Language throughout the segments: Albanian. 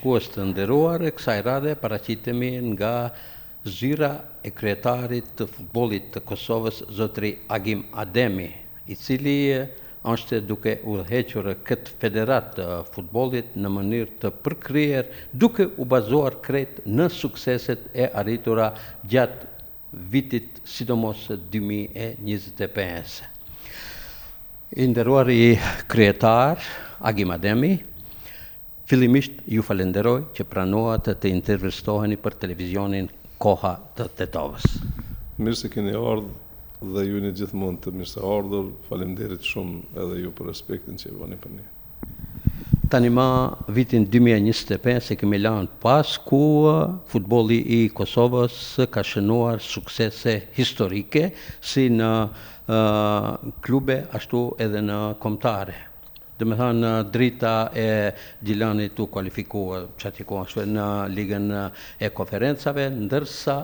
shikues të nderuar, kësaj radhe paraqitemi nga zyra e kryetarit të futbollit të Kosovës, zotri Agim Ademi, i cili është duke udhëhequr këtë federat të futbollit në mënyrë të përkryer, duke u bazuar krejt në sukseset e arritura gjatë vitit, sidomos 2025. I nderuari kryetar Agim Ademi, fillimisht ju falenderoj që pranuat të intervistoheni për televizionin Koha të Tetovës. Mirë se keni ardhur dhe ju jeni gjithmonë të mirë se ardhur. Faleminderit shumë edhe ju për respektin që vani për ne. Tani më vitin 2025 e kemi lanë pas ku futbolli i Kosovës ka shënuar suksese historike si në klube ashtu edhe në kombëtare. Dhe me thënë, drita e Gjilanit u kualifikua në ligën e konferencave, ndërsa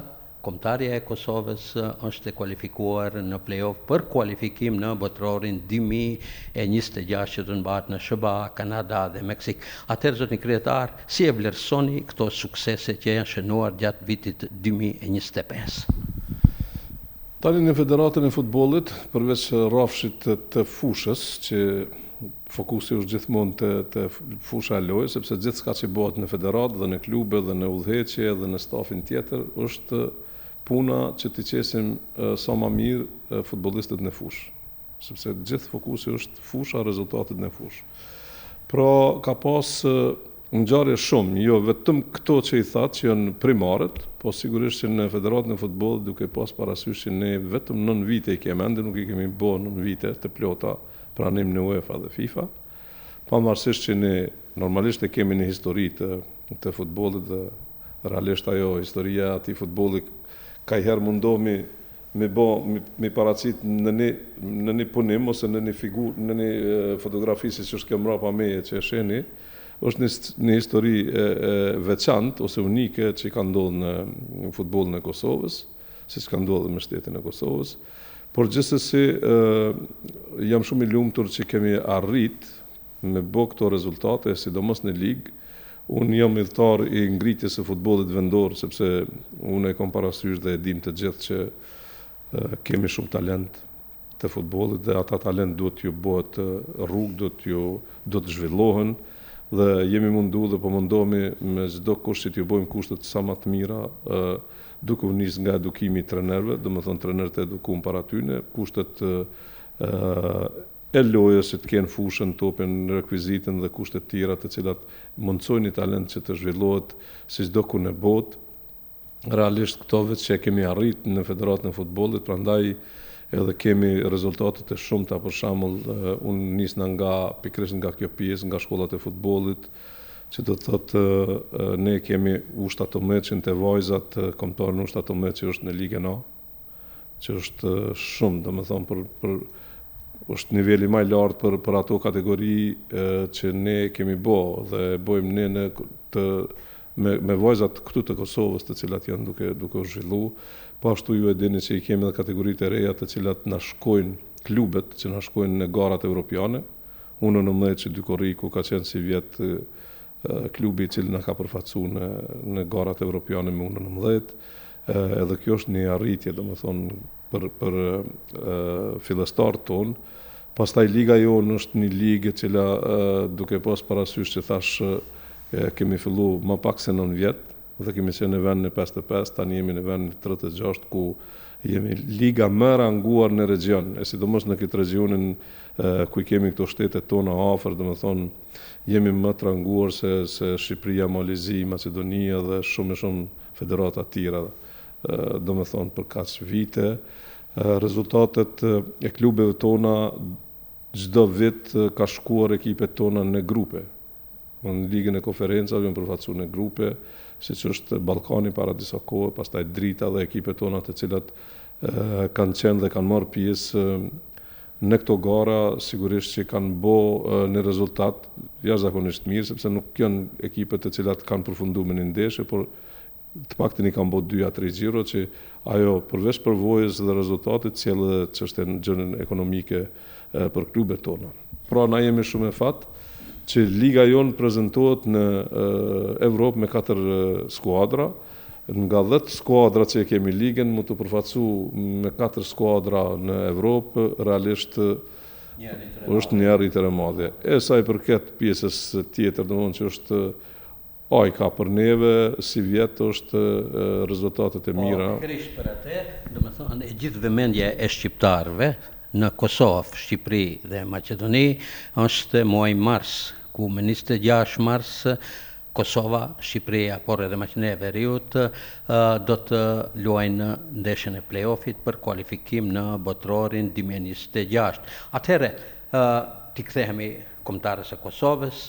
kombëtarja e Kosovës është kualifikuar në play-off për kualifikim në botrorin 2026 që të mbahet në SBA, Kanada dhe Meksik. Atëherë, zotni kryetar, si e vlerësoni këto suksese që janë shënuar gjatë vitit 2025? Tani në Federatën e Futbollit, përveç rrafshit të fushës, që fokusi është gjithmonë të fusha e lojës, sepse gjithçka që bëhet në federatë dhe në klube dhe në udhëheqje dhe në stafin tjetër është puna që t'i qesim sa më mirë futbollistët në fushë, sepse gjithë fokusi është fusha, rezultatet në fushë. Pra ka pas ngjarje shumë, jo vetëm këto që i thatë që janë primarët, po sigurisht që në Federatën e Futbollit duke pas parasysh që ne vetëm 9 vite i kemi ende, nuk i kemi bërë 9 vite të plota pranim në UEFA dhe FIFA, pavarësisht që ne normalisht e kemi një histori të futbollit dhe realisht ajo historia e atij futbolli kajherë mundohemi me paracit në një punim ose në një figurë, në një fotografi si që është kjo mrapa meje që e sheni, është një histori veçantë ose unike që ka ndodhur në futbollin e Kosovës, si që ka ndodhur me shtetin e Kosovës. Por gjithsesi jam shumë i lumtur që kemi arrit me bë këto rezultate, sidomos në ligë. Unë jam udhëtar i ngritjes së futbollit vendor, sepse unë e kam parasysh dhe e dim të gjithë që kemi shumë talent të futbollit dhe ata talent duhet t'ju bëhet rrugë, duhet të zhvillohen dhe jemi mundu dhe po mundohemi me çdo kusht që t'ju bëjmë kushtet sa më të mira, duke u nis nga edukimi i trenerëve, domethënë trenerët e edukuar para tyne, kushtet e lojës që të kenë fushën, topin, rekvizitën dhe kushtet tjera të cilat mundsojnë një talent që të zhvillohet si çdo ku në botë. Realisht këto vetë që kemi arrit në Federatën e Futbollit, prandaj edhe kemi rezultatet e shumta, për shembull, unë nisna pikërisht nga kjo pjesë, nga shkollat e futbollit, që do të thotë ne kemi U17 të vajzat, kombëtar në U17 që është në Ligën A, që është shumë, domethënë është niveli më i lartë për ato kategori që ne kemi bë dhe bëjmë ne me vajzat këtu të Kosovës, të cilat janë duke u zhvillu. Po ashtu ju e dini që i kemi edhe kategoritë e reja të cilat na shkojnë klubet, që na shkojnë në garat evropiane. Unë në mëdhet që Dykoriku ka qenë si vjet klubi i cili na ka përfaqësuar në garat evropiane me unë në mëdhet. Edhe kjo është një arritje, domethënë, për fillestarët tonë. Pastaj liga jonë është një ligë e cila duke pas parasysh që thash kemi fillu më pak se 9 vjet dhe kemi qenë në vendin e 55, tani jemi në vendin e 36 ku jemi liga më ranguar në region, e sidomos në këtë regionin ku kemi këto shtetet tona afër, domethënë jemi më të ranguar se Shqipëria, Malizi, Maqedonia dhe shumë federata të tjera. Domethënë për kaq vite rezultatet e klubeve tona çdo vit ka shkuar ekipet tona në grupe. Në ligën e konferencave janë përfaqësuar në grupe, siç është Ballkani para disa kohë, pastaj Drita dhe ekipet tona të cilat kanë qenë dhe kanë marrë pjesë në këto gara, sigurisht që kanë bë në rezultat jashtëzakonisht mirë, sepse nuk janë ekipet të cilat kanë përfunduar në ndeshje, por të paktën i kanë bë 2 a 3 xhiro që ajo përveç përvojës dhe rezultatit sjell edhe çështën gjënën ekonomike për klubet tona. Pra na jemi shumë e fat që liga jonë prezentohet në Evropë me 4 skuadra. Nga 10 skuadra që kemi ligën, mu të përfacu me 4 skuadra në Evropë, realisht është një arritër e madhe. E sa i përket pjesës tjetër, domethënë që është ajka për neve, si vjetë është rezultatet e mira. Pikërisht për atë, domethënë e gjithë vëmendja e shqiptarëve në Kosovë, Shqipëri dhe Maqedoni është muaji mars, ku me 26 mars Kosova, Shqipëria, por edhe Maqedonia e Veriut do të luajnë ndeshjen e play-offit për kualifikim në botrorin 2026. Atëherë, ti kthehemi kombëtarës së Kosovës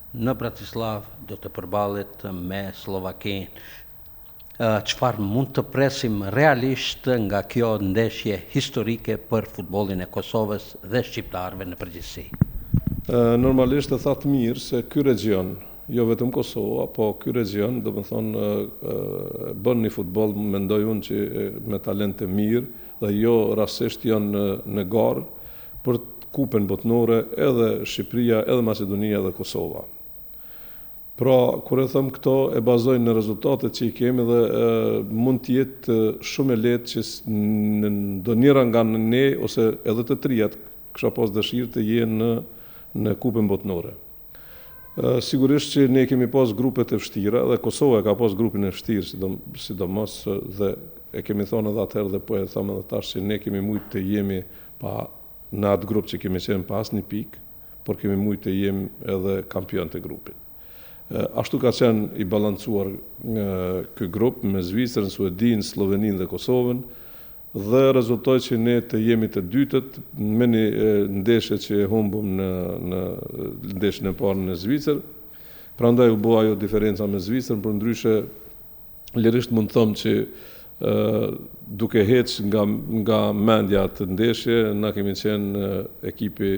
në Bratislav do të përballet me Slovakinë. Çfarë mund të presim realisht nga kjo ndeshje historike për futbollin e Kosovës dhe shqiptarëve në përgjithësi? Normalisht e thatë mirë se ky region, jo vetëm Kosova, po ky region, do të thonë, bën një futboll, mendoj unë që me talente mirë dhe jo rastisht janë në garë për kupën botnore edhe Shqipëria, edhe Maqedonia dhe Kosova. Pra, kur e thëmë këto, e bazojnë në rezultatet që i kemi dhe mund të jetë shumë e lehtë që do njëra nga ne, ose edhe të trijat, kisha pas dëshirë të jenë në kupën botnore. Sigurisht që ne kemi pas grupet e vështira dhe Kosova ka pas grupin e vështirë, sidomos dhe e kemi thonë edhe atëherë dhe po e thamë edhe tash që ne kemi mujtë të jemi në atë grup që kemi qenë pas një pikë, por kemi mujtë të jemi edhe kampion të grupit. Ashtu ka qenë i balancuar ky grup me Zvicrën, Suedinë, Sloveninë dhe Kosovën dhe rezultoi që ne të jemi të dytët me një ndeshje që e humbëm në ndeshjen e parë në Zvicër. Prandaj u bë ajo diferenca me Zvicrën, por ndryshe lirisht mund të them që duke heq nga mendja të ndeshje, na kemi qenë ekipi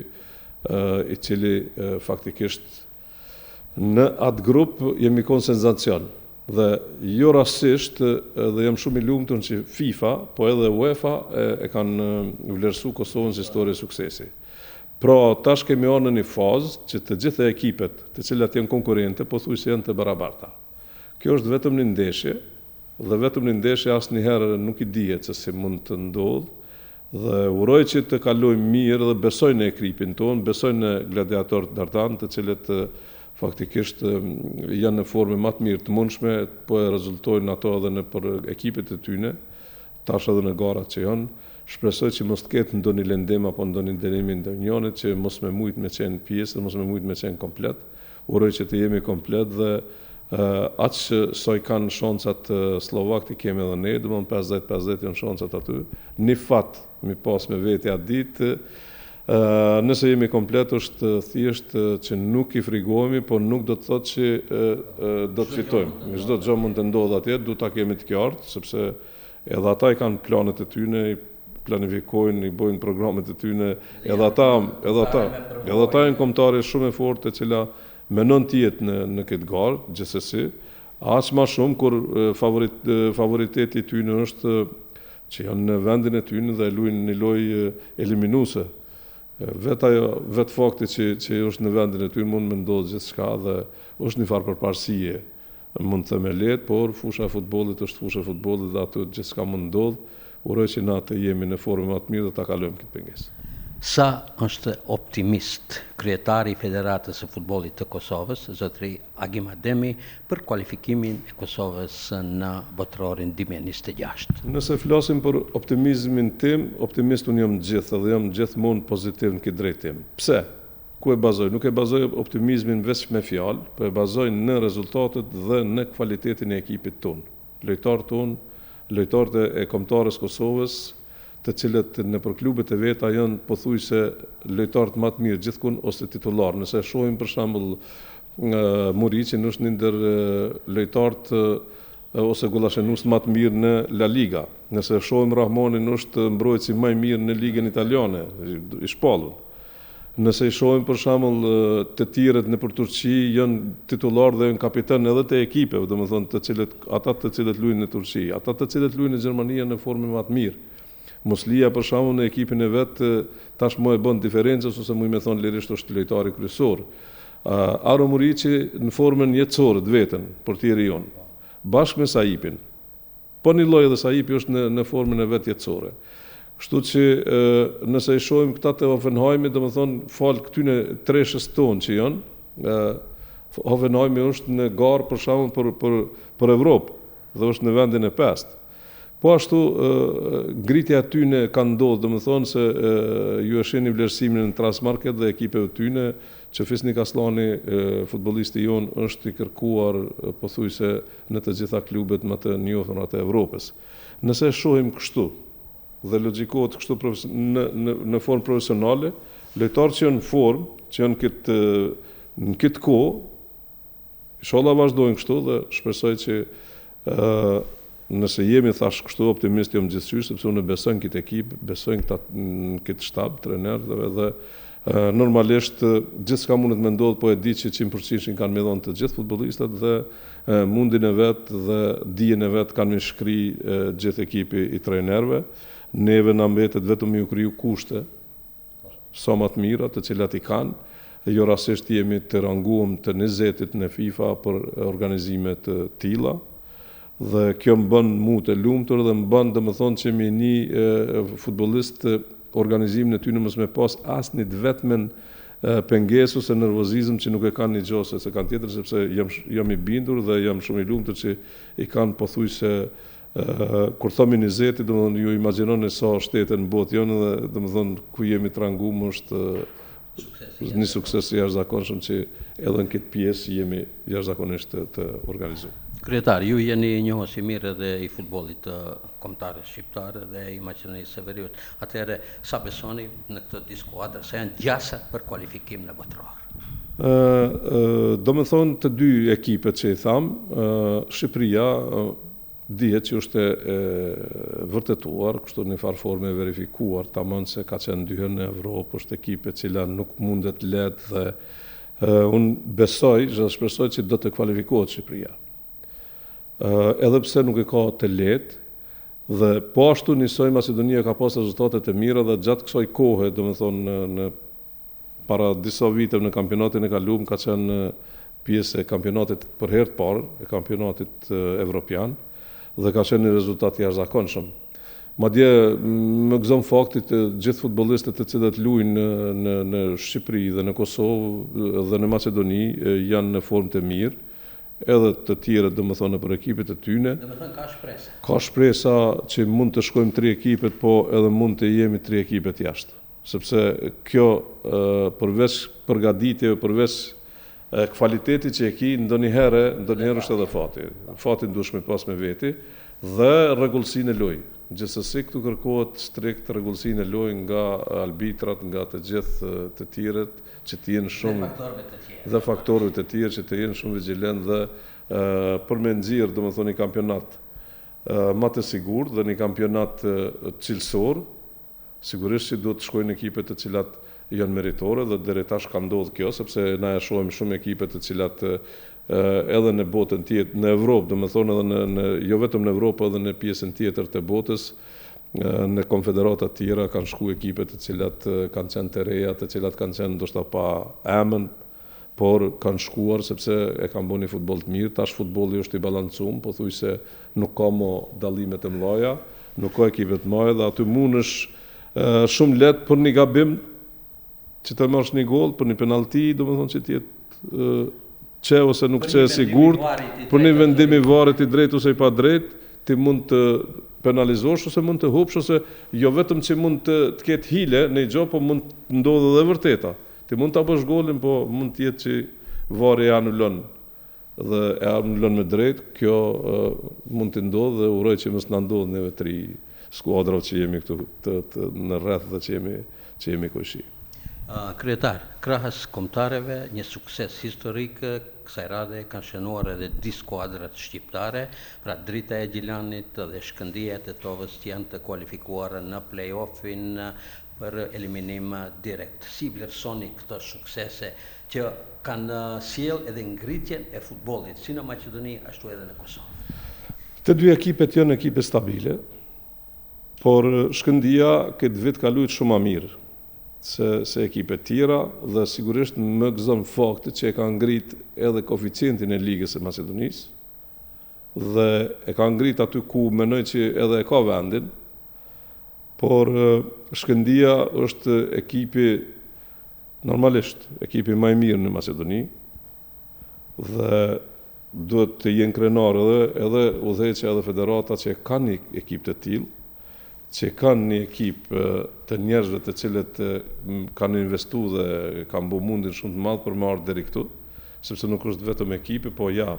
i cili faktikisht në atë grup jemi kon senzacion dhe jo rastisht dhe jam shumë i lumtur që FIFA, po edhe UEFA e kanë vlerësuar Kosovën si histori suksesi. Pra, tash kemi në një fazë që të gjitha ekipet, të cilat janë konkurrente, pothuajse janë të barabarta. Kjo është vetëm një ndeshje dhe vetëm një ndeshje asnjëherë nuk i dihet se si mund të ndodhë dhe uroj që të kalojmë mirë dhe besoj në ekipin tonë, besoj në gladiatorët dardan, të cilët faktikisht janë në formë më të mirë të mundshme, po e rezultojnë ato edhe në për ekipet e tyne, tash edhe në garat që janë. Shpresoj që mos të ketë ndonjë lëndim apo ndonjë ndërimi ndonjërit që mos me mujt me qenë pjesë, mos me mujt me qenë komplet. Uroj që të jemi komplet dhe aq sa i kanë shancat slovak të kemi edhe ne, domethënë 50-50 janë shancat aty. Një fat mi pas me veti atë ditë. Nëse jemi komplet është thjesht që nuk i frigohemi, por nuk do të thotë që do të fitojmë. Çdo gjë mund të ndodhë atje, duhet ta kemi të qartë, sepse edhe ata i kanë planet e tyre, i planifikojnë, i bojnë programet e tyre, edhe ata janë kombëtarë shumë e fortë, e cila mendon të jetë në këtë garë, gjithsesi, aq më shumë kur favoriteti i tyre është që janë në vendin e tyre dhe luajnë një lojë eliminuese. Vetë fakti që është në vendin e tyre mund me ndodhë gjithçka dhe është një farë përparësie. Mund të thëmë lehtë, por fusha e futbollit është fusha e futbollit dhe aty gjithçka mund ndodhë. Uroj që na të jemi në formë më të mirë dhe ta kalojmë këtë pengesë. Sa është optimist kryetari i Federatës së Futbollit të Kosovës, zotëri Agim Ademi, për kualifikimin e Kosovës në botrorin 2026? Nëse flasim për optimizmin tim, optimist unë jam gjithë dhe jam gjithmonë pozitiv në këtë drejtim. Pse? Ku e bazoj? Nuk e bazoj optimizmin vetëm me fjalë, po e bazoj në rezultatet dhe në kvalitetin e ekipit tonë. Lojtarët tonë, lojtarët e kombëtarës Kosovës, të cilët në për klubet e veta janë pothuajse lojtarët më të mirë gjithkund ose titullar. Nëse shohim për shembull Muriqin është një ndër lojtarët ose gollashenues më të mirë në La Liga. Nëse shohim Rahmanin është mbrojtësi më i mirë në ligën italiane, i shpallur. Nëse i shohim për shembull të tjerët në për Turqi janë titullar dhe janë kapiten edhe të ekipeve, domethënë ata të cilët luajnë në Turqi, ata të cilët luajnë në Gjermani në formë më të mirë. Moslia për shembull në ekipin e vet tashmë e bën diferencën ose më thonë lirisht është lojtari kryesor. Aro Muriqi në formën jetësore të vetën, portieri jonë, bashkë me Saipin. Po një lloj edhe Saipi është në formën e vetë jetësore. Kështu që nëse i shohim këta të Hoffenheimi, domethënë fal këtyne treshës tonë që janë, Hoffenheimi është në garë për shembull për Evropë dhe është në vendin e 5. Po ashtu ngritja tyne ka ndodhur, domethënë se ju e shihni vlerësimin në Transmarket dhe ekipeve tyne që Fisnik Aslani, futbollisti jon, është i kërkuar pothuajse në të gjitha klubet më të njohura të Evropës. Nëse shohim kështu dhe logjikohet kështu në formë profesionale, lojtarët që janë në formë, që janë në këtë kohë, inshallah vazhdojnë kështu dhe shpresoj që nëse jemi thash kështu optimist jam gjithçysh, sepse unë besoj në këtë ekip, besoj në këtë shtab trenerëve dhe normalisht gjithçka mundet me ndodh, po e di që 100% kanë me dhënë të gjithë futbollistat dhe mundin e vet dhe dijen e vet kanë me shkri gjithë ekipi i trajnerëve. Neve na mbetet vetëm ju kriju kushte sa më të mira, të cilat i kanë. Jo rastisht jemi të ranguar të 20-it në FIFA për organizime të tilla. Dhe kjo më bën mu të lumtur dhe më bën domethënë që mi një futbollist organizimin e tyre mos me pas asnjë vetmen pengesë ose nervozizëm që nuk e kanë një gjose se kanë tjetër, sepse jam i bindur dhe jam shumë i lumtur që i kanë pothuajse kur thomi 20, domethënë ju imagjinoni sa shtete në botë janë dhe domethënë ku jemi të ranguar është një sukses i jashtëzakonshëm që edhe në këtë pjesë jemi jashtëzakonisht të organizuar. Kryetar, ju jeni njohës i mirë edhe i futbollit kombëtar shqiptar dhe i Maqedonisë së Veriut. Atëherë, sa besoni në këtë dy skuadra se janë gjasa për kualifikim në botëror? Domethënë të dy ekipet që i tham, Shqipëria dihet që është vërtetuar, kështu në farë forme verifikuar, tamam se ka qenë dy herë në Evropë, është ekipe cila nuk mundet lehtë dhe unë besoj, dhe shpresoj që do të kualifikohet Shqipëria. Edhe pse nuk e ka të lehtë dhe po ashtu njësoj Maqedonia ka pas rezultate të mira dhe gjatë kësaj kohe, domethënë në para disa viteve në kampionatin e kaluar ka qenë pjesë e kampionatit për herë të parë, e kampionatit evropian dhe ka qenë një rezultat i jashtëzakonshëm. Madje më gëzon fakti të gjithë futbollistët të cilët luajnë në Shqipëri dhe në Kosovë dhe në Maqedoni janë në formë të mirë. Edhe të tjerët domethënë për ekipet e tyne. Domethënë ka shpresë. Ka shpresa që mund të shkojmë 3 ekipet, po edhe mund të jemi 3 ekipet jashtë. Sepse kjo përveç përgatitjeve, përveç kvaliteti që e ki, ndonjëherë është edhe fati. Fatin duhesh me pas me veti dhe rregullsinë e lojë. Gjithsesi këtu kërkohet strikt rregullsinë e lojë nga arbitrat, nga të gjithë të tjerët që të jenë shumë dhe faktorëve të tjerë që të jenë shumë vigjilent dhe për me nxjerr domethënë një kampionat më të sigurt dhe një kampionat cilësor, sigurisht që duhet të shkojnë ekipet të cilat janë meritore dhe deri tash ka ndodhur kjo, sepse na e shohim shumë ekipe të cilat edhe në botën tjetër, në Evropë, domethënë edhe jo vetëm në Evropë, edhe në pjesën tjetër të botës, në konfederata të tjera kanë shkuar ekipe të cilat kanë qenë të reja, të cilat kanë qenë ndoshta pa emën, por kanë shkuar sepse e kanë bënë një futboll të mirë. Tash futbolli është i balancuar, pothuajse nuk ka më dallime të mëdha, nuk ka ekipe të mëdha dhe aty mundesh shumë lehtë për një gabim që të marrësh një gol, për një penalti, domethënë që të jetë çe ose nuk çe sigurt, për një vendim i varit i drejtë ose i pa drejtë, ti mund të penalizosh ose mund të hupsh ose jo vetëm që mund të ketë hile në gjë, po mund të ndodhë edhe vërteta. Ti mund ta bësh golin, po mund të jetë që vari e anulon dhe e anulon me drejt. Kjo mund të ndodhë dhe uroj që mos na ndodhë neve 3 skuadrat që jemi këtu në rreth dhe që jemi kushi. Kryetar, krahas kombëtarëve, një sukses historik kësaj radhe kanë shënuar edhe dy skuadrat shqiptare, pra Drita e Gjilanit dhe Shkëndija e Tetovës që janë të kualifikuara në play-offin për eliminim direkt. Si vlerësoni këto suksese që kanë sjell edhe ngritjen e futbollit, si në Maqedoni ashtu edhe në Kosovë? Të dy ekipet janë ekipe stabile, por Shkëndija këtë vit ka luajtur shumë më mirë. se ekipet tjera dhe sigurisht më gëzon fakti që e ka ngrit edhe koeficientin e ligës së Maqedonisë dhe e ka ngrit aty ku mendoj që edhe e ka vendin, por Shkëndia është normalisht ekipi më i mirë në Maqedoni dhe duhet të jenë krenar edhe udhëheqja edhe federata që kanë një ekip të tillë, që kanë një ekip të njerëzve të cilët kanë investu dhe kanë bu mundin shumë të madh për më ardhur deri këtu, sepse nuk është vetëm ekipi, po ja,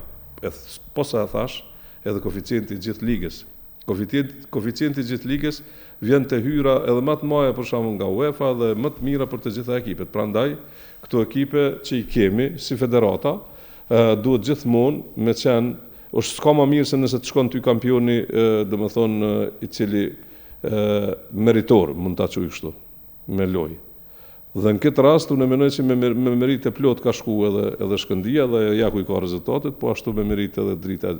po sa e thash, edhe koeficienti i gjithë ligës. Koeficienti i gjithë ligës vjen të hyra edhe më të mëdha për shembull nga UEFA dhe më të mira për të gjitha ekipet. Prandaj, këto ekipe që i kemi si federata duhet gjithmonë me qenë, është s'ka më mirë se nëse të shkon ty kampioni, domethënë i cili meritor, mund ta quaj kështu, me lojë. Dhe në këtë rast unë mendoj që me merite plot ka shku edhe Shkëndia dhe ja ku i ka rezultatet, po ashtu me merite edhe Drita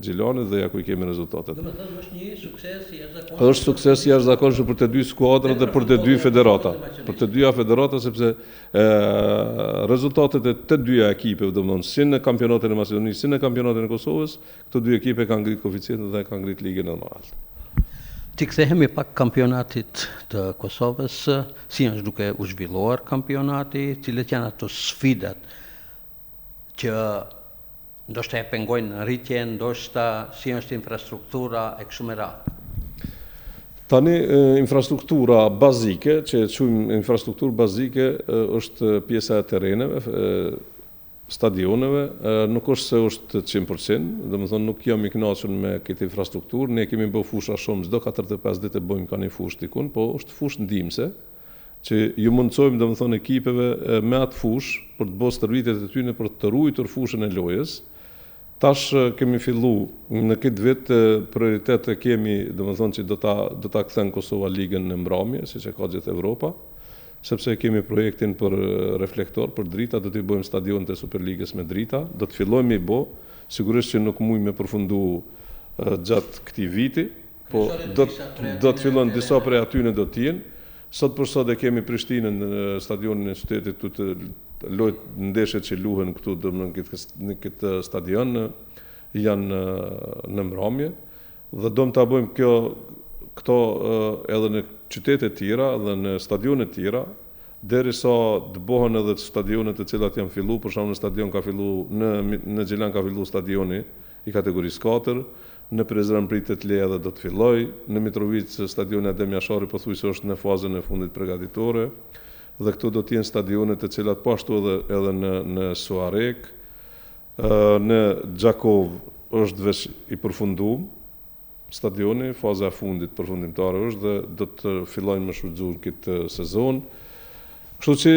Gjilanit dhe ja ku i kemi rezultatet. Domethënë është një sukses i jashtëzakonshëm. Është sukses i jashtëzakonshëm për të dy skuadrat dhe për të dy federata. Për të dyja federata sepse rezultatet e të dyja ekipeve, domethënë si në kampionatin e Maqedonisë, si në kampionatin e Kosovës, këto dy ekipe kanë ngrit koeficientin dhe kanë ngrit ligën edhe më lart. Ti kthehemi pak kampionatit të Kosovës, si është duke u zhvilluar kampionati, cilat janë ato sfidat që ndoshta e pengojnë rritjen, ndoshta si është infrastruktura e kështu me radhë. Tani infrastruktura bazike, që e quajmë infrastrukturë bazike, është pjesa e terreneve, stadioneve, nuk është se është 100%, domethënë nuk jam i kënaqur me këtë infrastrukturë, ne kemi bërë fusha shumë, çdo 45 ditë bëjmë ka një fushë dikun, po është fushë ndihmëse, që ju mundsojmë domethënë ekipeve me atë fushë për të bërë stërvitjet e tyre për të ruajtur fushën e lojës. Tash kemi fillu në këtë vit prioritet e kemi, domethënë që do ta kthen Kosova ligën në mbrëmje, siç e ka gjithë Evropa. Sepse kemi projektin për reflektor, për Drita, do t'i bëjmë stadion të Superligës me Drita, do të fillojmë i bo, sigurisht që nuk mujmë me përfundu gjatë këtij viti, po do të fillojnë disa prej atyne do t'jenë. Sot për sot e kemi Prishtinën në stadionin e qytetit, tu të lojt ndeshjet që luhen këtu në këtë stadion janë në mbrëmje, dhe do të bëjmë këto edhe në qytetet tjera dhe në stadionet tjera, derisa të bëhen edhe stadionet të cilat janë fillu, për shembull në stadion ka fillu në Gjilan ka fillu stadioni i kategorisë 4, në Prizren pritet le edhe do të filloj, në Mitrovic stadioni Adem Jashari pothuajse është në fazën e fundit përgatitore, dhe këto do të jenë stadionet të cilat po ashtu edhe në Suarek, në Gjakov është veç i përfunduar stadioni, faza e fundit përfundimtare është dhe do të fillojnë me shfrytzuar këtë sezon. Kështu që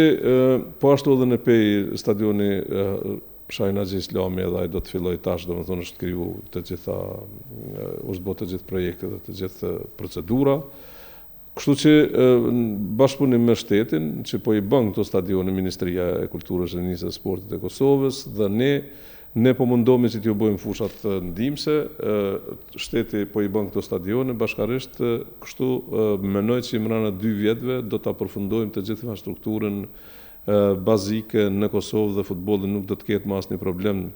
po ashtu edhe në pej stadioni Shahin Haxhi Islami edhe ai do të fillojë tash, domethënë është kriju të gjitha, është bërë të gjithë projektet dhe të gjithë procedura. Kështu që bashkëpunim me shtetin, që po i bën këto stadione Ministria e Kulturës, Rinisë dhe Sportit e Kosovës dhe ne po mundohemi që t'ju bëjmë fushat ndihmëse, shteti po i bën këto stadione bashkarisht, kështu mendoj që brenda 2 vjetëve do ta përfundojmë të gjithë infrastrukturën bazike në Kosovë dhe futbolli nuk do të ketë më asnjë problem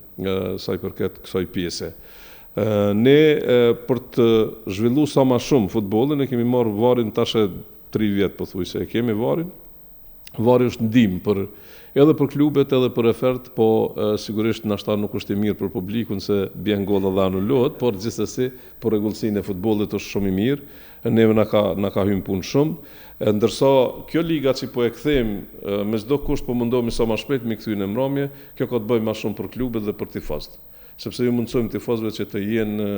sa i përket kësaj pjese. Ne për të zhvilluar sa më shumë futbollin ne kemi marrë varin tash 3 vjet pothuajse e kemi varin. Vari është ndihmë edhe për klubet, edhe për efert, po sigurisht nashta nuk është i mirë për publikun se bjen golla dhe anulohet, por gjithsesi për rregullsinë e futbollit është shumë i mirë, neve na ka hyrë punë shumë, ndërsa kjo liga që po e kthejmë me çdo kusht po mundohemi sa më shpejt me kthyen në mbrëmje, kjo ka të bëjë më shumë për klubet dhe për tifozët. Sepse ju mundsojmë tifozëve që të jenë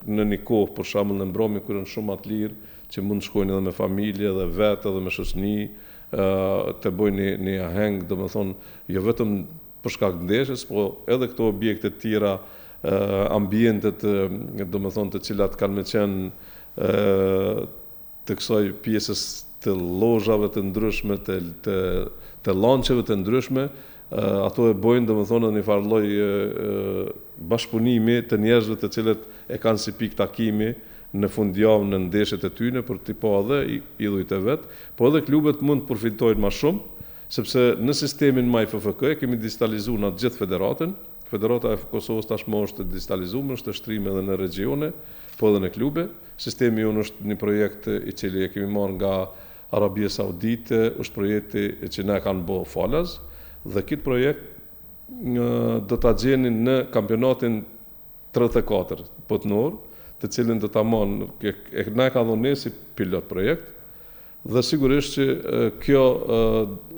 në një kohë për shembull në mbrëmje kur janë shumë të lirë, që mund të shkojnë edhe me familje dhe vetë edhe me shoqëni, të bëjnë një aheng, domethënë jo vetëm për shkak të ndeshjes, po edhe këto objekte të tjera, ambientet, domethënë të cilat kanë me qenë të kësaj pjesës të lozhave të ndryshme, të lançeve të ndryshme, ato e bojnë domethënë në një farë lloj bashkëpunimi të njerëzve të cilët e kanë si pikë takimi në fundjavë në ndeshjet e tyre për t'i pa edhe idhujt e vet, po edhe klubet mund të përfitojnë më shumë, sepse në sistemin MAI FFK kemi digitalizuar në gjithë federatën. Federata e Kosovës tashmë është digitalizuar, është shtrim edhe në regione, po edhe në klube. Sistemi jonë është një projekt i cili e kemi marrë nga Arabia Saudite, është projekti që na kanë bë falas, dhe këtë projekt do ta gjeni në kampionatin 34 botnor, të cilin do ta marrë, na ka dhënë si pilot projekt, dhe sigurisht që kjo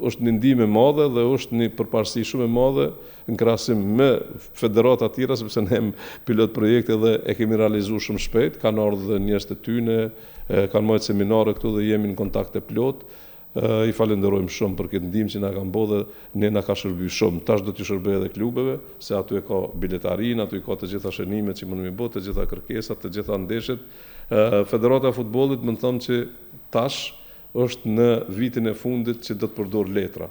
është një ndihmë e madhe dhe është një përparësi shumë e madhe në krahasim me federata të tjera, sepse ne pilot projekte dhe e kemi realizuar shumë shpejt, kanë ardhur njerëz të tyne, kanë marrë seminare këtu dhe jemi në kontakte plot. I falenderojmë shumë për këtë ndihmë që na kanë bërë dhe ne na ka shërbyer shumë. Tash do t'ju shërbej edhe klubeve, se aty e ka biletarin, aty ka të gjitha shënimet që mund të bëhet, të gjitha kërkesat, të gjitha ndeshjet. Federata e futbollit më thon që tash është në vitin e fundit që do të përdor letra.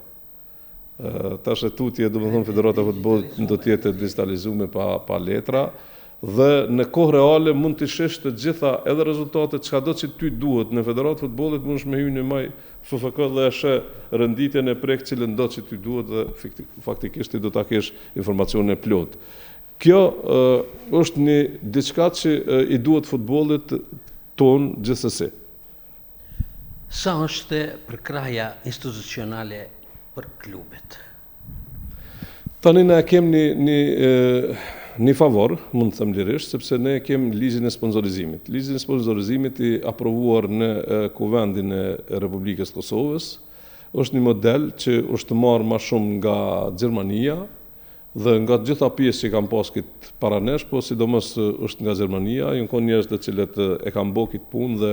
Tash e tutje, do të thonë Federata e futbollit do të jetë digitalizuar pa letra. Dhe në kohë reale mund të shesh të gjitha edhe rezultatet çka që ty duhet në Federatë Futbollit mundesh me hyrë në MAI FFK dhe e renditjen e prek cilën do që ty duhet dhe faktikisht ti do ta kesh informacione plot. Kjo është një diçka që i duhet futbollit ton gjithsesi. Sa është përkraja institucionale për klubet? Tani ne kemi një favor, mund të them lirisht, sepse ne kemi ligjin e sponsorizimit. Ligjin e sponsorizimit i aprovuar në Kuvendin e Republikës Kosovës është një model që është marrë më shumë nga Gjermania dhe nga gjitha pjesë që kanë pas këtë paranesh, po sidomos është nga Gjermania, janë kanë njerëz të cilët e kanë bërë këtë punë dhe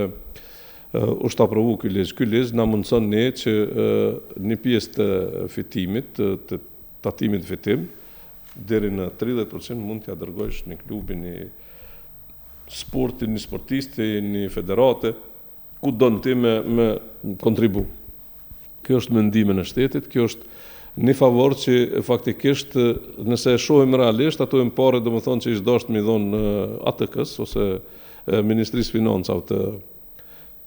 është aprovuar ky ligj. Ky ligj na mundson ne që një pjesë të fitimit, të tatimit fitim, deri në 30% mund t'ja dërgojsh një klubi, një sporti, një sportisti, një federate, ku do në ti me kontribu. Kjo është mendime në shtetit, kjo është një favor që faktikisht, nëse e shohim realisht, ato e më pare do më thonë që ishtë dashtë mi dhonë ATK-s, ose Ministrisë Financave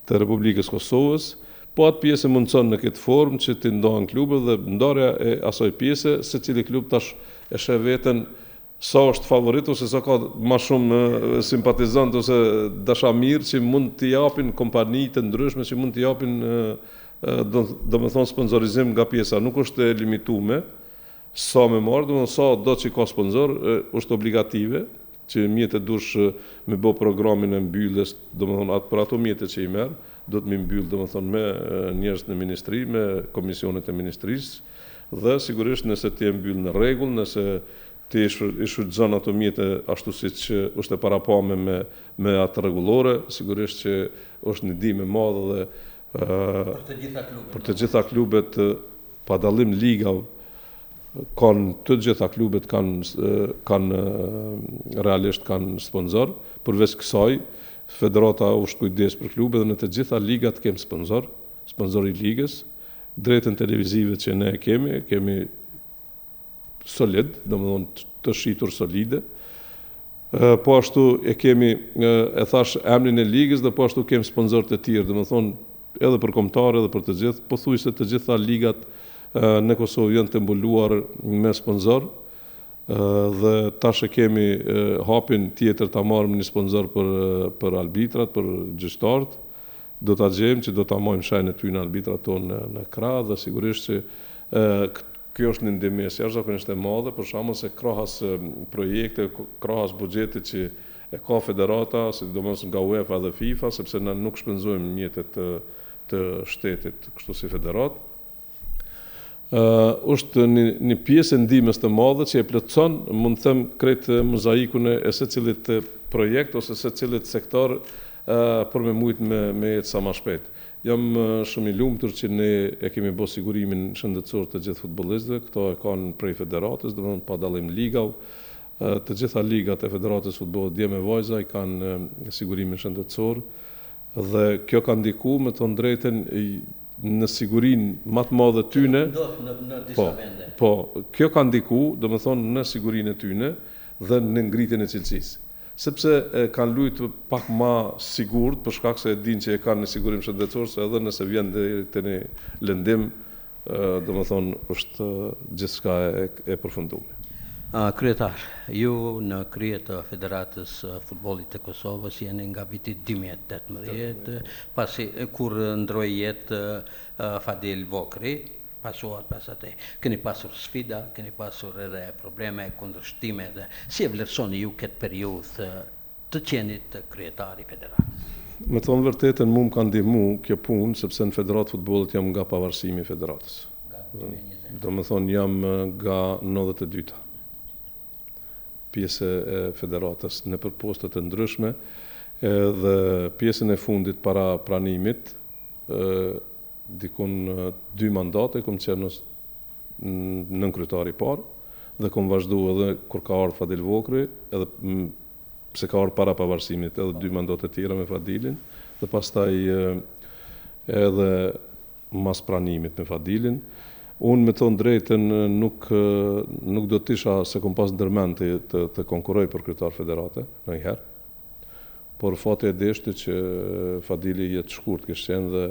të Republikës Kosovës, po atë pjesë mundson në këtë formë që ti ndohen klubet dhe ndarja e asoj pjesë, se cili klub tash e sheh veten sa është favorit ose sa ka më shumë simpatizant ose dashamir që mund t'i japin kompani të ndryshme që mund t'i japin do të thonë sponsorizim nga pjesa. Nuk është e limituar sa më marr, do të thonë sa do që ka sponsor është obligative që mjetet dush me bë programin e mbylljes, do të thonë për ato mjetet që i merr, do të më mbyll, do të thonë me njerëz në ministri, me komisionet e ministrisë, dhe sigurisht nëse ti e mbyll në rregull, nëse ti i shfrytëzon ato mjete ashtu siç është e parapame me atë rregullore, sigurisht që është një ndihmë e madhe dhe për të gjitha klubet pa dallim ligave, të gjitha klubet kanë realisht kanë sponsor, përveç kësaj Federata është kujdes për klubet dhe në të gjitha ligat kemi sponsor i ligës, drejtën televizive që ne kemi solid, domethënë të shitur solide. Po ashtu e kemi, e thash, emrin e ligës dhe po ashtu kemi sponsorë të tjerë, domethënë edhe për kombëtar edhe për të gjithë, pothuajse të gjitha ligat në Kosovë janë të mbuluar me sponsor. Dhe tash e kemi hapin tjetër ta marrim një sponsor për arbitrat, për gjyqtarët. Do ta gjejmë që do ta marrim shajnë ty në arbitrat tonë në krah dhe sigurisht që kjo është një ndihmë jashtëzakonisht e madhe, për shkak se krahas projekte, krahas buxhetit që e ka federata, sidomos nga UEFA dhe FIFA, sepse ne nuk shpenzojmë mjetet të shtetit kështu si federat. Është një pjesë e ndihmës të madhe që e plotson, mund të them, krejt mozaikun e secilit projekt ose secilit sektor për me mujt me jetë sa më shpejt. Jam shumë i lumtur që ne e kemi bërë sigurimin shëndetësor të gjithë futbollistëve, këto e kanë prej federatës, domethënë pa dallim ligav. Të gjitha ligat e Federatës Futbollit dje me vajza i kanë sigurimin shëndetësor dhe kjo ka ndikuar me të drejtën në sigurinë më të madhe tyne. Në disa vende. Po, kjo ka ndikuar, domethënë në sigurinë e tyne dhe në ngritjen e cilësisë. sepse kanë luajtur pak më sigurt për shkak se e dinë që e kanë në sigurim shëndetësor, se edhe nëse vjen deri te një lëndim, domethënë është gjithçka e përfunduar. Kryetar, ju në krye të Federatës Futbollit të Kosovës jeni nga viti 2018, pasi kur ndroi jetë Fadil Vokri, pasuar pas atij. Keni pasur sfida, keni pasur edhe probleme, kundërshtime dhe si e vlerësoni ju këtë periudhë të qenit kryetari i federatës? Me thonë vërtetën, mu më kanë ndihmu kjo punë, sepse në Federatë Futbollit jam nga pavarësimi i federatës. Do me thonë jam nga 92-ta. Pjesë e federatës në për postet e ndryshme, dhe pjesën e fundit para pranimit, dikun 2 mandate, kom qenë nën kryetari i parë, dhe kom vazhdu edhe kur ka ardhur Fadil Vokri, edhe pse ka ardhur para pavarësimit, edhe 2 mandate tjera me Fadilin, dhe pastaj edhe mas pranimit me Fadilin. Unë me thonë drejtën nuk do t'isha se kom pas ndërmend të konkurroj për kryetar federate ndonjëherë, por fati e deshti që Fadili jetë shkurt kishte qenë dhe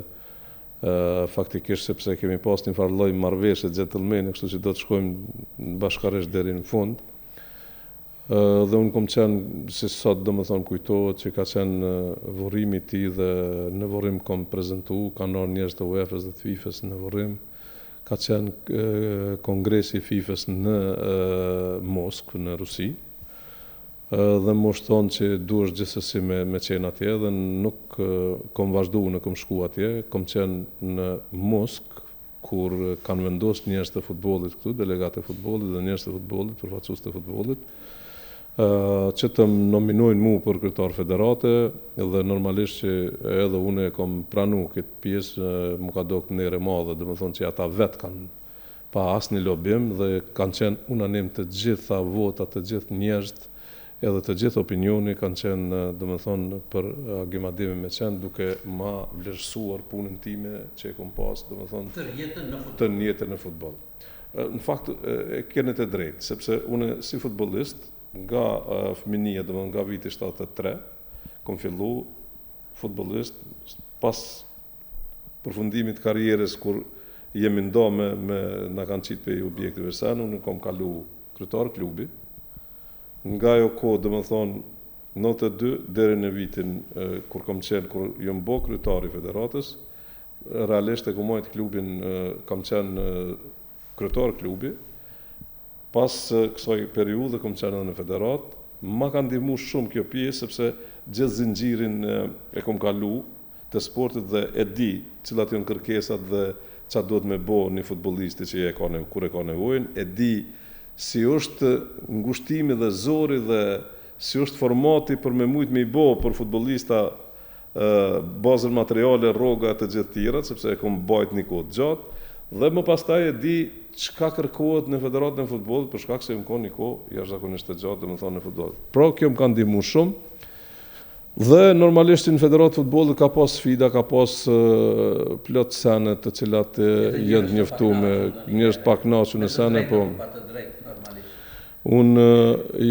faktikisht sepse kemi pas një farë lloj marrëveshje gentleman, kështu që do të shkojmë bashkërisht deri në fund. Dhe unë kom qenë, si sot domethënë kujtohet që ka qenë vorrimi i tij dhe në vorrim kom prezantu, kanë ardhur njerëz të UEFA-s dhe të FIFA-s në vorrim. Ka qenë kongresi i FIFA-s në Moskë, në Rusi, dhe më është thonë që duhesh gjithsesi me qenë atje, dhe nuk kom vazhdu, në kom shku atje, kom qenë në Moskë, kur kanë vendosur njerëz të futbollit këtu, delegatë të futbollit dhe njerëz të futbollit, përfaqësues të futbollit, që të më nominojnë mu për kryetar federate, dhe normalisht që edhe unë e kom pranu këtë pjesë, mu ka dokt nere madhe, dhe më thonë që ata vetë kanë pa asnjë lobim dhe kanë qenë unanim të gjitha votat, të gjithë njerëzit, edhe të gjithë opinioni kanë qenë, dhe më thonë, për Agimadimi me qenë, duke ma vlerësuar punën time që e kom pas, dhe më thonë, të jetën në futboll. Në fakt, e keni të drejtë, sepse unë si futbollist, nga fëminia, domethënë nga viti 73, kom fillu futbollist, pas përfundimit të karrierës kur jemi ndo na kanë qitë për objektive sen, unë kom kalu kryetar klubi. Nga ajo kohë, domethënë 92 deri në vitin kur kom qenë, kur jam bë kryetar i federatës, realisht e kom marrë klubin, kam qenë kryetar klubi. Pas kësaj periudhe kom qenë edhe në federat, ma ka ndihmu shumë kjo pjesë, sepse gjithë zinxhirin e kom kalu të sportit dhe e di cilat janë kërkesat dhe çfarë duhet me bo një futbollisti që kur e ka nevojën, e di si është ngushtimi dhe zori dhe si është formati për me mujt me i bo për futbollista bazën materiale, rroga të gjithë tjerat, sepse e kom bajt një kohë gjatë, dhe më pastaj e di çka kërkohet në Federatën e Futbollit, për shkak se më ka një kohë jashtëzakonisht të gjatë, domethënë në futboll. Pra kjo më ka ndihmuar shumë. Dhe normalisht në Federatë Futbollit ka pas sfida, ka pas plot sene të cilat janë të njoftuar, njerëz pak kënaqur në sene, po unë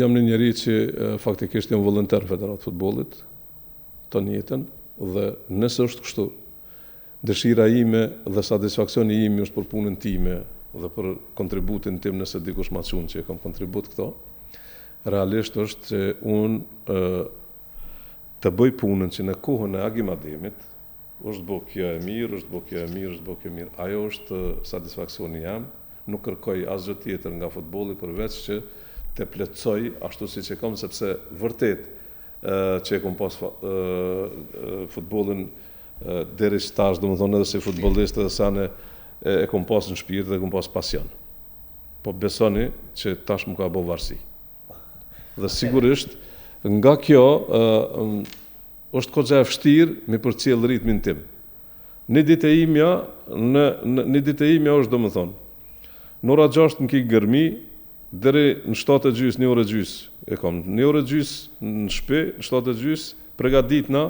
jam një njeri që faktikisht jam vullnetar në Federatë Futbollit të jetën, dhe nëse është kështu, dëshira ime dhe satisfaksioni im është për punën time dhe për kontributin tim, nëse dikush ma qunë që e kam kontribut këto, realisht është që unë të bëj punën që në kohën e Agimadimit, është bo kjo e mirë, është bo kjo e mirë, është bo kjo e mirë. Ajo është satisfaksioni jam, nuk kërkoj asgjë tjetër nga futbolli përveç që të plotësoj ashtu siç e kam, sepse vërtet që e kam pas futbollin deri stash, domethënë edhe si futbollist edhe sane e kom pas në shpirt dhe kom pas pasion. Po besoni që tash më ka bë varësi. Dhe sigurisht nga kjo është goxha e vështirë me përcjell ritmin tim. Një ditë e imja është domethënë në ora 6 në kik gërmi deri në 7:30, një orë e gjys e kam. Një orë e gjys në shtëpi, në 7:30 përgatitna.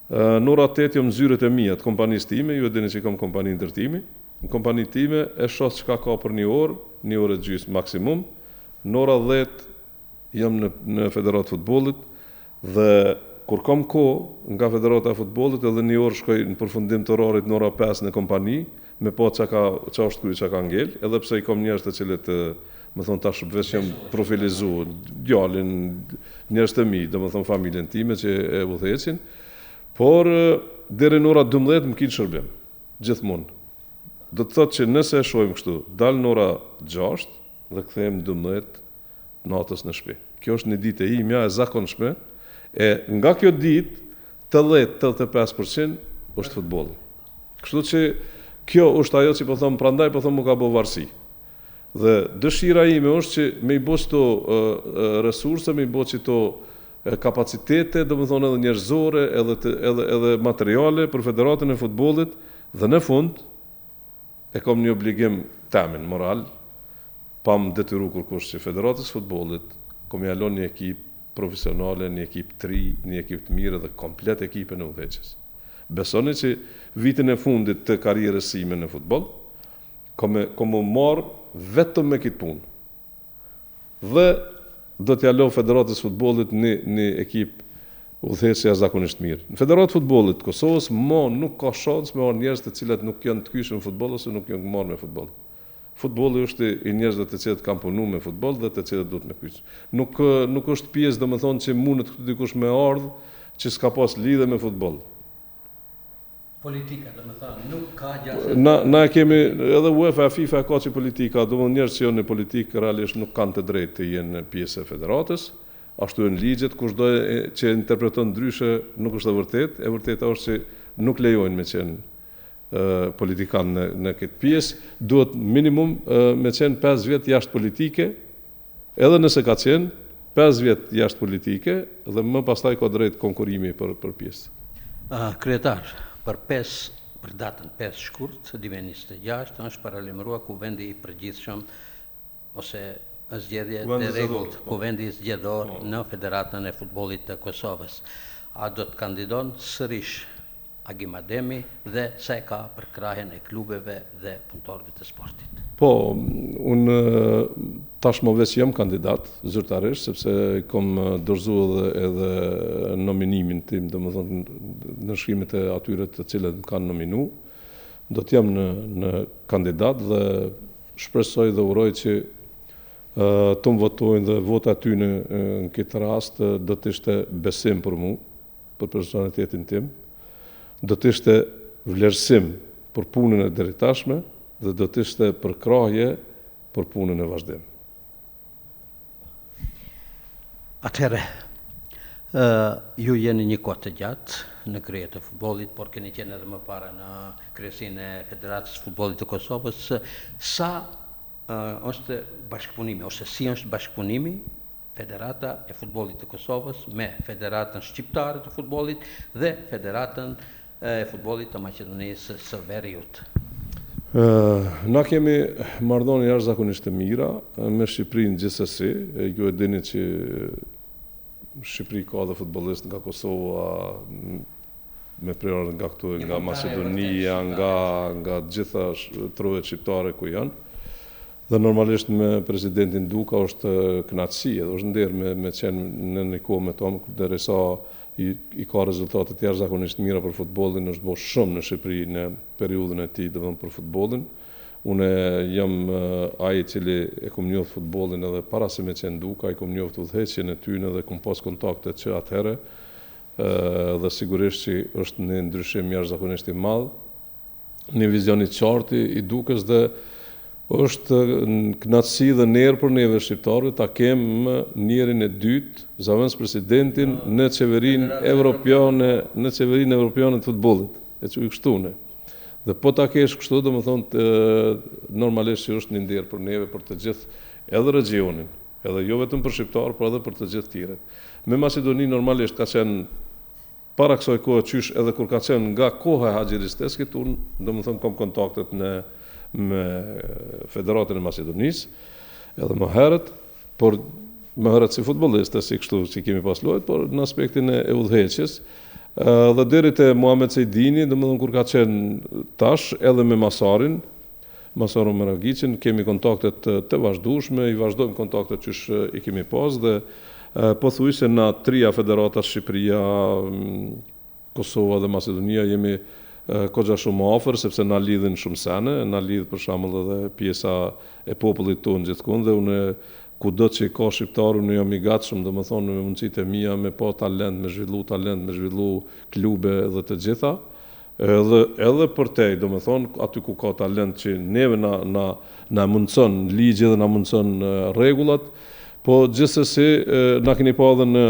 Në ora 8 jam zyrët e mia të kompanisë time, ju e dini që kam kompani ndërtimi. Në kompaninë time e shoh çka ka për një orë e gjys maksimum. Në ora 10 jam në Federatë Futbollit dhe kur kam kohë nga Federata e Futbollit edhe një orë shkoj në përfundim të orarit në ora 5 në kompani, me po çka është ky çka ka ngel, edhe pse i kam njerëz të cilët më thon tash veç jam profilizuar, djalin, njerëz të mi, domethën familjen time që e udhëhecin, por deri në ora 12 më kin shërbim, gjithmonë. Do të thotë që nëse e shohim kështu, dal në ora 6 dhe kthehem 12 natës në shtëpi. Kjo është një ditë e imja e zakonshme, e nga kjo ditë 80-85% është futbolli. Kështu që kjo është ajo që po them, prandaj po them më ka bë varësi. Dhe dëshira ime është që me i bëj këto resurse, me i bëj këto kapacitete, domethënë edhe njerëzore, edhe materiale për Federatën e Futbollit dhe në fund e kam një obligim temin moral, pa më detyru kurkush që Federatës Futbollit kom ia lënë një ekip profesionale, një ekip një ekip të mirë dhe komplet ekipin e udhëheqjes. Besoni që vitin e fundit të karrierës sime në futboll, kom më marr vetëm me këtë punë. Dhe do t'ja lë Federatës Futbollit një ekip udhëheqëse jashtëzakonisht mirë. Në Federatë Futbollit të Kosovës nuk ka shans me marrë njerëz të cilët nuk janë të kyshën në futboll ose nuk janë marrë me futboll. Futbolli është i njerëzve të cilët kanë punuar me futboll dhe të cilët duhet me kyç. Nuk është pjesë domethënë që mundet këtu dikush me ardh që s'ka pas lidhje me futboll. Politika, domethënë, nuk ka gjasë. Na kemi edhe UEFA, FIFA ka që politika, domethënë njerëz që janë në politikë realisht nuk kanë të drejtë të jenë pjesë e federatës. Ashtu janë ligjet, kushdo që interpreton ndryshe nuk është e vërteta është që nuk lejojnë me qenë politikan në këtë pjesë, duhet minimum me qenë 5 vjet jashtë politike, edhe nëse ka qenë 5 vjet jashtë politike dhe më pastaj ka drejt konkurimi për pjesë. Kryetar, për datën 5 shkurt 2026 është paralajmëruar kuvendi i përgjithshëm ose zgjedhje të rregullt, kuvendi zgjedhor në Federatën e Futbollit të Kosovës. A do të kandidon sërish Agim Ademi dhe sa e ka për krahjen e klubeve dhe punëtorëve të sportit? Po, unë tashmë veç jam kandidat zyrtarisht, sepse kam dorëzuar edhe nominimin tim, domethënë në shkrimet e atyre të cilët më kanë nominu. Do të jam në kandidat dhe shpresoj dhe uroj që të më votojnë dhe vota ty në këtë rast do të ishte besim për mu, për personalitetin tim, do të ishte vlerësim për punën e deritashme dhe do të ishte përkrahje për punën e vazhdim. Atëherë, ju jeni një kohë të gjatë në krye të futbollit, por keni qenë edhe më parë në kryesinë e Federatës Futbollit të Kosovës. Sa është bashkëpunimi, ose si është bashkëpunimi Federata e Futbollit të Kosovës me Federatën Shqiptare të Futbollit dhe Federatën e Futbollit të Maqedonisë së Veriut? Na kemi marrëdhënie jashtëzakonisht të mira me Shqipërinë gjithsesi. Ju e dini që Shqipëri ka dhe futbollistë nga Kosova, me prerë nga këtu, nga Maqedonia, nga gjitha trojet shqiptare ku janë. Dhe normalisht me presidentin Duka është kënaqësi, edhe është nder me qenë në një kohë me to, derisa i ka rezultate të jashtëzakonisht mira për futbollin, është bërë shumë në Shqipëri në periudhën e tij domethënë për futbollin. Unë jam ai i cili e kam njohur futbollin edhe para se me qenë Duka, i kam njohur udhëheqjen e tyre dhe kam pas kontakte që atëherë, dhe sigurisht që është një ndryshim jashtëzakonisht i madh, një vizion i qartë i Dukës dhe është kënaqësi dhe nerë për neve shqiptarëve ta kemë njërin e dytë, zavends presidentin në qeverinë evropiane të futbollit, e që i kështune. Dhe po ta kesh kështu, do më thonë, normalisht që është një nderë për neve, për të gjithë edhe regionin, edhe jo vetëm për shqiptarë, por edhe për të gjithë tjerët. Me Maqedoni normalisht ka qenë para kësaj kohë qysh edhe kur ka qenë nga koha e Haxhi Risteskit, unë do më thonë kam kontaktet me Federatën e Maqedonisë, edhe më herët, por më herët si futbolliste, si kështu që kemi pas lojt, por në aspektin e udhëheqjes. Dhe deri te Muhamet Sejdini, domethënë kur ka qenë tash edhe me Masarin, Masaro Meragicin, kemi kontaktet të vazhdueshme, i vazhdojmë kontaktet që i kemi pas dhe pothuajse na trija federata Shqipëria, Kosova dhe Macedonia jemi kogja shumë afër sepse na lidhin shumë sene, na lidh për shembull edhe pjesa e popullit tonë gjithmonë dhe unë kudo që ka shqiptar unë jam i gatshëm, domethënë me mundësitë e mia me pa talent, me zhvillu klube dhe të gjitha. Edhe për te, domethënë aty ku ka talent që neve na mundson ligji dhe na mundson rregullat, po gjithsesi na keni pa edhe në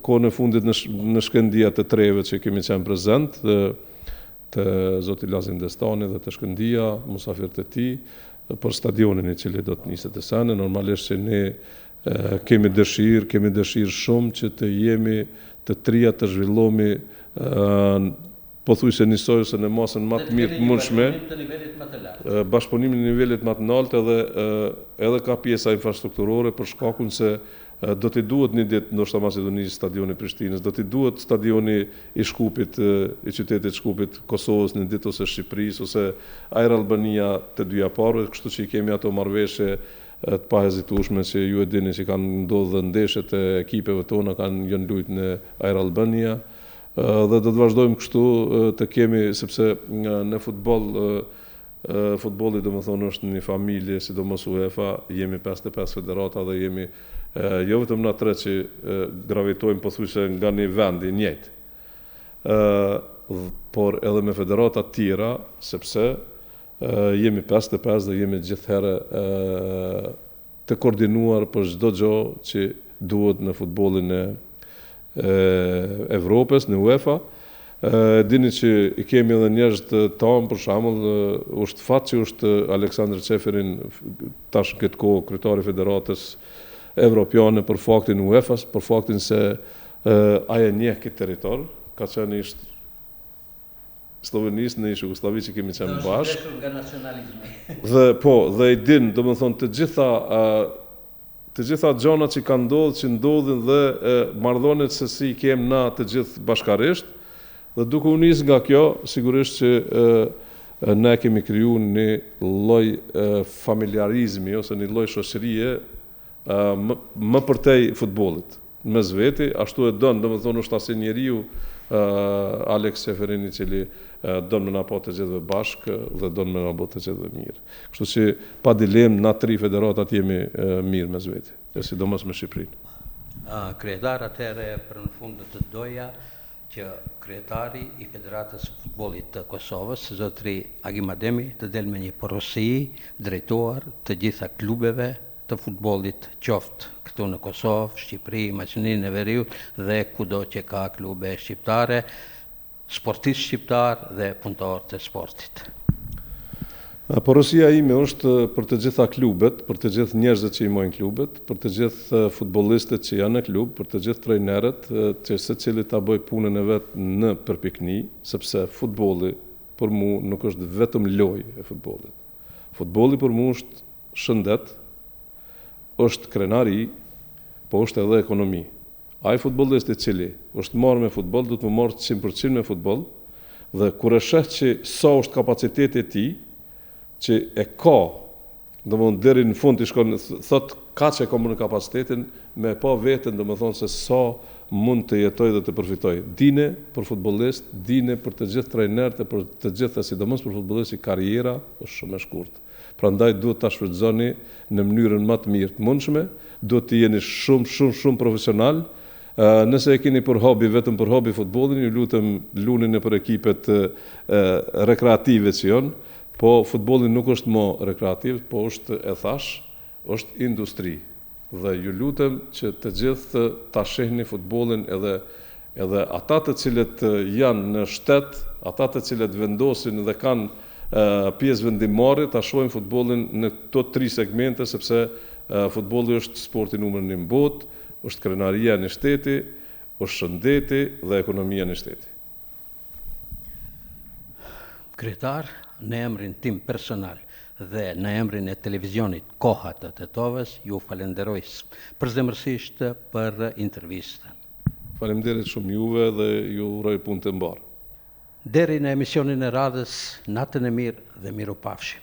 kohën e fundit në shkëndijat e treve që kemi qenë prezent të zoti Lazim Destani dhe të Shkëndia, musafirët e tij, për stadionin i cili do të niset të sene. Normalisht që ne kemi dëshirë shumë që të jemi të trija të zhvillohemi pothuajse njësoj në masën më të mirë të mundshme, bashkëpunimin në nivelet më të lartë edhe ka pjesa infrastrukturore për shkakun se do t'i duhet një ditë ndoshta Maqedonisë stadioni Prishtinës, do t'i duhet stadioni i Shkupit, i qytetit Shkupit, Kosovës një ditë ose Shqipërisë ose Air Albania të dyja parëve, kështu që i kemi ato marrëveshje të pahezitueshme që ju e dini që kanë ndodhur ndeshjet e ekipeve tona janë luajtur në Air Albania dhe do të vazhdojmë kështu të kemi sepse në futbolli domethënë është një familje, sidomos UEFA, jemi 55 federata dhe jemi jo vetëm na tre që gravitojmë pothuajse nga një vend i njëjtë, por edhe me federata të tjera, sepse jemi 55 dhe jemi gjithherë të koordinuar për çdo gjë që duhet në futbollin e Evropës, në UEFA. Dini që i kemi edhe njerëz të tamë, për shembull, është fat që është Aleksandr Çeferin tash këtë kohë kryetari i Federatës Evropiane për faktin UEFA-s, për faktin se ai e njeh këtë territor, ka qenë ishte slovenist në Jugosllavi që kemi qenë bashkë. Nga nacionalizmi. Dhe i din, domethënë të gjitha gjanat që kanë ndodhur, që ndodhin dhe marrëdhëniet se si i kemi na të gjithë bashkarisht. Dhe duke u nis nga kjo, sigurisht që ne kemi kriju një lloj familjarizmi ose një lloj shoqërie më përtej futbollit mes veti, ashtu e don, domethënë është asnjë njeriu Alex Çeferin i cili don me na pa të gjithëve bashkë dhe don me na bë të gjithëve mirë. Kështu që pa dilemë na tri federatat jemi mirë mes veti, e sidomos me Shqipërinë. Kryetar, atëherë për në fund të doja që kryetari i Federatës së Futbollit të Kosovës, zotri Agim Ademi, të del me një porosi drejtuar të gjitha klubeve të futbollit, qoftë këtu në Kosovë, Shqipëri, Maqedoninë e Veriut dhe kudo që ka klube shqiptare, sportistë shqiptar dhe punëtorë të sportit. Porosia ime është për të gjitha klubet, për të gjithë njerëzit që i mojnë klubet, për të gjithë futbollistët që janë në klub, për të gjithë trajnerët, që secili ta bëj punën e vet në përpikni, sepse futbolli për mua nuk është vetëm lojë e futbollit. Futbolli për mua është shëndet, është krenari, po është edhe ekonomi. Ai futbollist i cili është marrë me futboll, do të më marrë 100% me futboll, dhe kur e sheh që sa është kapaciteti i tij, që e ka, domethënë deri në fund i shkon, thot ka që e ka në kapacitetin me pa veten, domethënë se sa mund të jetoj dhe të përfitoj. Dine për futbollist, dine për të gjithë trajnerët e për të gjithë, sidomos për futbollist, karriera është shumë e shkurtë. Prandaj duhet ta shfrytëzoni në mënyrën më të mirë të mundshme, duhet të jeni shumë profesional. Nëse e keni për hobi, vetëm për hobi futbollin, ju lutem luni për ekipet rekreative që janë. Po futbolli nuk është më rekreativ, po është, e thash, është industri. Dhe ju lutem që të gjithë ta shihni futbollin edhe ata të cilët janë në shtet, ata të cilët vendosin dhe kanë pjesë vendimare, ta shohin futbollin në këto 3 segmente, sepse futbolli është sporti numër 1 në botë, është krenaria në shteti, është shëndeti dhe ekonomia në shteti. Kryetar, në emrin tim personal dhe në emrin e televizionit Koha të Tetovës, ju falenderoj përzemërsisht për intervistën. Faleminderit shumë juve dhe ju uroj punë të mbarë. Deri në emisionin e radhës, natën e mirë dhe mirupafshim.